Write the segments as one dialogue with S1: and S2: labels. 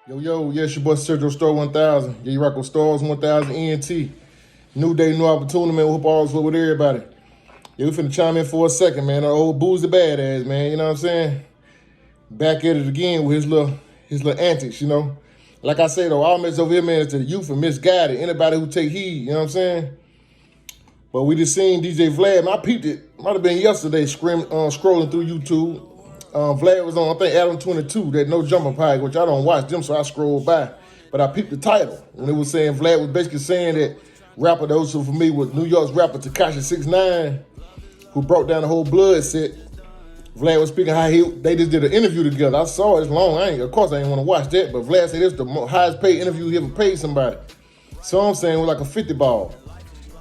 S1: Yo, yes, your boy Sergio Store 1000. Yeah, you rock with Stars 1000 ENT. New day, new opportunity, man. We hope all's well with everybody. Yeah, we finna chime in for a second, man. Our old Boosie badass, man. You know what I'm saying? Back at it again with his little antics, you know. Like I say though, all mess over here, man, is to the youth and misguided. Anybody who take heed, you know what I'm saying? But we just seen DJ Vlad, man. I peeped it. Might have been yesterday, scrolling through YouTube. Vlad was on, I think, Adam 22, that No Jumper Pie, which I don't watch them, so I scrolled by. But I peeped the title. And it was saying, Vlad was basically saying that rapper, those who for me was New York's rapper Tekashi 6ix9ine, who broke down the whole blood set. Vlad was speaking how they just did an interview together. I saw it, it's long. Of course I ain't want to watch that, but Vlad said this was the highest paid interview he ever paid somebody. So I'm saying it was like a 50 ball.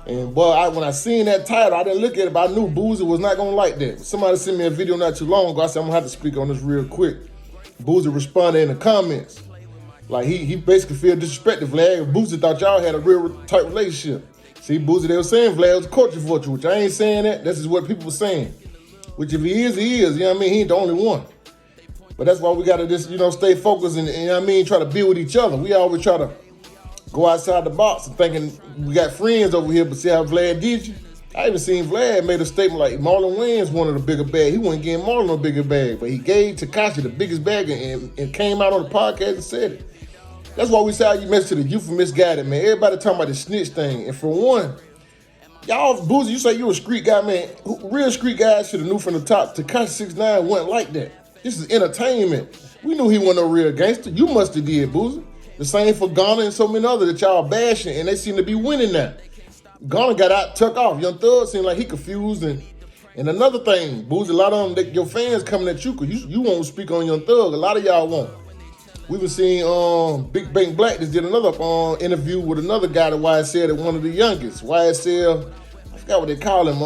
S1: And boy, when I seen that title, I didn't look at it, but I knew Boosie was not gonna like that. Somebody sent me a video not too long ago. I said, I'm gonna have to speak on this real quick. Boosie responded in the comments. Like he basically feel disrespected, Vlad. Boosie thought y'all had a real tight relationship. See, Boosie, they were saying Vlad was a culture vulture, which I ain't saying that. This is what people were saying. Which if he is, he is. You know what I mean? He ain't the only one. But that's why we gotta just, stay focused and you know what I mean, try to build with each other. We always try to go outside the box and thinking we got friends over here, but see how Vlad did you? I even seen Vlad made a statement like Marlon Wayans wanted a bigger bag. He wasn't getting Marlon a bigger bag, but he gave Tekashi the biggest bag and came out on the podcast and said it. That's why we say how you mess to the youth and misguided, man. Everybody talking about the snitch thing. And for one, y'all, Boosie, you say you a street guy, man. Real street guys should have knew from the top Tekashi 6ix9ine wasn't like that. This is entertainment. We knew he wasn't no real gangster. You must have did, Boosie. The same for Ghana and so many others that y'all bashing, and they seem to be winning now. Ghana got out, took off. Young Thug seemed like he confused. And another thing, Boozy, a lot of them, your fans coming at you because you won't speak on Young Thug. A lot of y'all won't. We were seeing Big Bang Black just did another interview with another guy that YSL, that one of the youngest. YSL, I forgot what they call him.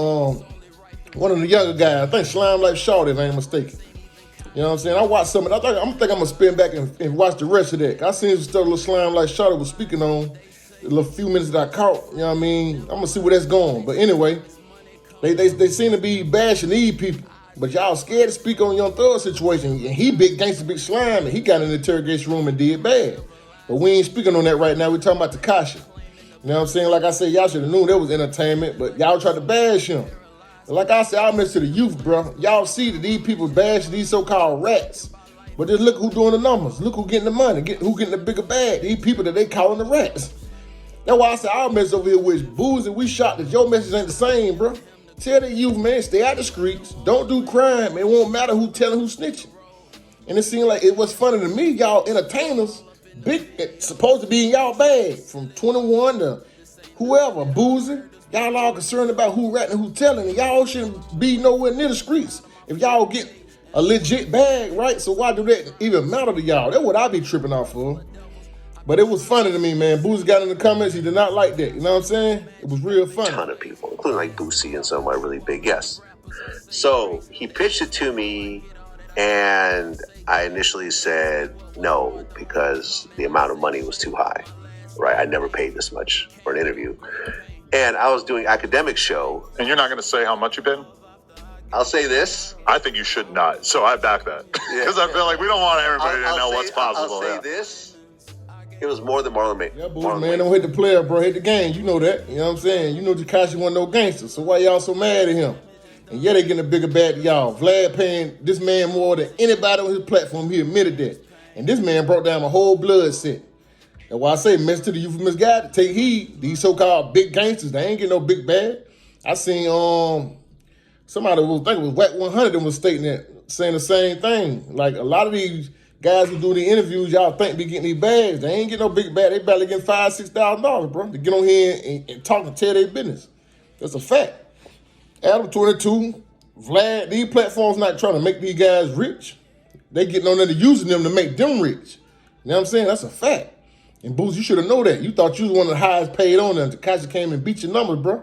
S1: One of the younger guys. I think Slime Life Shorty, if I ain't mistaken. You know what I'm saying? I watched some of it. I think I'm going to spin back and watch the rest of that. I seen some stuff little Slime like Charlotte was speaking on, the little few minutes that I caught. You know what I mean? I'm going to see where that's going. But anyway, they seem to be bashing these people. But y'all scared to speak on Young Thug situation. And he big gangster, big slime, and he got in the interrogation room and did bad. But we ain't speaking on that right now. We're talking about Tekashi. You know what I'm saying? Like I said, y'all should have known that was entertainment, but y'all tried to bash him. Like I said, I miss to the youth, bro. Y'all see that these people bash these so-called rats. But just look who doing the numbers. Look who getting the money. Who getting the bigger bag. These people that they calling the rats. That's why I said our mess over here with Boozy. We shot that your message ain't the same, bro. Tell the youth, man, stay out the streets. Don't do crime. It won't matter who telling who snitching. And it seemed like it was funny to me, y'all entertainers, it's supposed to be in y'all bag. From 21 to whoever, Boozy. Y'all all concerned about who ratting and who telling, and y'all shouldn't be nowhere near the streets if y'all get a legit bag, right? So why do that even matter to y'all? That's what I be tripping off for. But it was funny to me, man. Boozy got in the comments, he did not like that. You know what I'm saying? It was real funny.
S2: A ton of people, including like Boosie and some of my really big guests. So he pitched it to me, and I initially said no because the amount of money was too high, right? I never paid this much for an interview. And I was doing academic show.
S3: And you're not going to say how much you paid?
S2: I'll say this.
S3: I think you should not. So I back that. Because I feel like we don't want everybody to know what's possible.
S2: I'll say this. It was more than Marlon made.
S1: Yeah, Boozy, man, don't hit the player, bro. Hit the game. You know that. You know what I'm saying? You know Tekashi wasn't no gangster. So why y'all so mad at him? And yeah, they getting a bigger bag than y'all. Vlad paying this man more than anybody on his platform. He admitted that. And this man brought down a whole blood set. That's why I say, mess to the youth misguided. Take heed. These so-called big gangsters, they ain't getting no big bag. I seen somebody was thinking it was Wack 100 and was stating that, saying the same thing. Like a lot of these guys who do the interviews, y'all think be getting these bags. They ain't getting no big bag. They barely getting $5,000-$6,000, bro, to get on here and talk and tell their business. That's a fact. Adam 22, Vlad, these platforms not trying to make these guys rich. They getting on there to using them to make them rich. You know what I'm saying? That's a fact. And Boozy, you should have known that. You thought you was one of the highest paid on there. Tekashi came and beat your numbers, bro.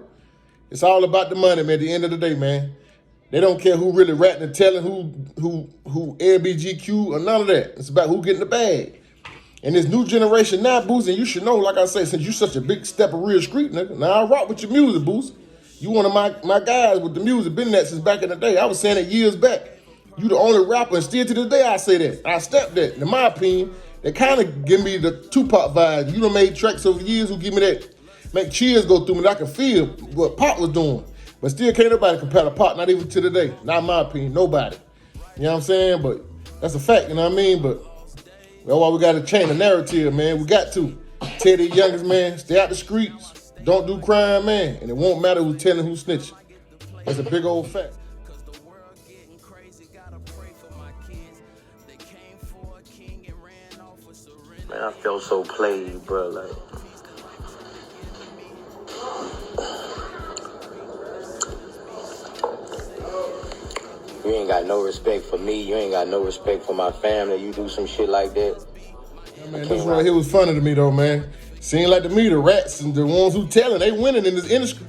S1: It's all about the money, man, at the end of the day, man. They don't care who really ratting and telling, who LBGQ or none of that. It's about who getting the bag. And this new generation now, Boozy, you should know, like I say, since you such a big step of real street, nigga. Now I rock with your music, Boozy. You one of my guys with the music, been that since back in the day. I was saying it years back. You the only rapper, and still to this day I say that. I stepped that. In my opinion, They kind of give me the Tupac vibe. You done made tracks over years who give me that, make cheers go through me that I can feel what Pop was doing. But still can't nobody compare to Pop, not even to today. Not in my opinion, nobody. You know what I'm saying? But that's a fact, you know what I mean? But that's why we got to change the narrative, man. We got to. Tell the youngest, man, stay out the streets. Don't do crime, man. And it won't matter who's telling who's snitching. That's a big old fact.
S4: Man, I felt so played, bro. Like, you ain't got no respect for me. You ain't got no respect for my family. You do some shit like that.
S1: Yeah, man, this right here was funny to me, though, man. Seemed like to me, the rats and the ones who telling, they winning in this industry.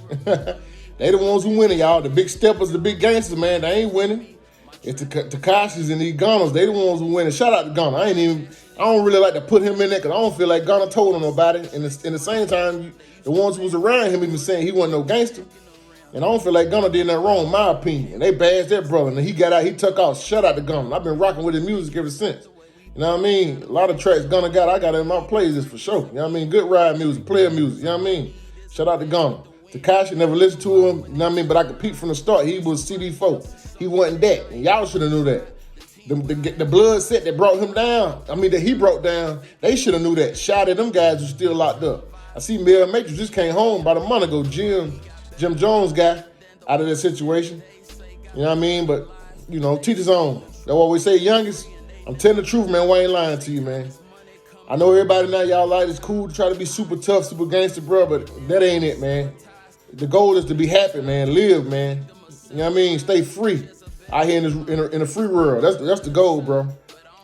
S1: They the ones who winning, y'all. The big steppers, the big gangsters, man, they ain't winning. It's the Tekashis and these Gunners. They the ones who winning. Shout out to Gunner. I don't really like to put him in there because I don't feel like Gunner told him about it. And in the same time, the ones who was around him even saying he wasn't no gangster. And I don't feel like Gunner did nothing wrong, in my opinion. And they bashed that brother. And he got out, he took off. Shout out to Gunner. I've been rocking with his music ever since. You know what I mean? A lot of tracks Gunner got, I got in my playlist for sure. You know what I mean? Good ride music, player music. You know what I mean? Shout out to Gunner. Tekashi, never listened to him. You know what I mean? But I could peep from the start. He was CD4. He wasn't that. And y'all should have knew that. The blood set that brought him down, that he brought down, they should have knew that. Shout at them guys who still locked up. I see Mel Matrix just came home about a month ago. Jim Jones guy out of that situation. You know what I mean? But, teach his own. That's what we say, youngest. I'm telling the truth, man. Why ain't lying to you, man? I know everybody now, y'all like it's cool to try to be super tough, super gangster, bro, but that ain't it, man. The goal is to be happy, man. Live, man. You know what I mean? Stay free out here in a free world. That's the goal, bro.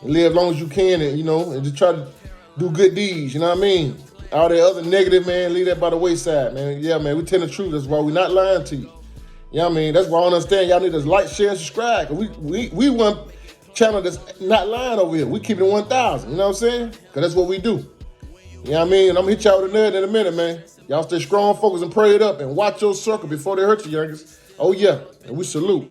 S1: And live as long as you can, and just try to do good deeds. You know what I mean? All that other negative, man, leave that by the wayside, man. Yeah, man, we tell the truth. That's why we're not lying to you. You know what I mean? That's why I understand y'all need to like, share, and subscribe. Cause we want channel that's not lying over here. We keep it 1,000. You know what I'm saying? Cause that's what we do. You know what I mean? And I'm gonna hit y'all with a nut in a minute, man. Y'all stay strong, focus, and pray it up, and watch your circle before they hurt you, youngest. Oh yeah, and we salute.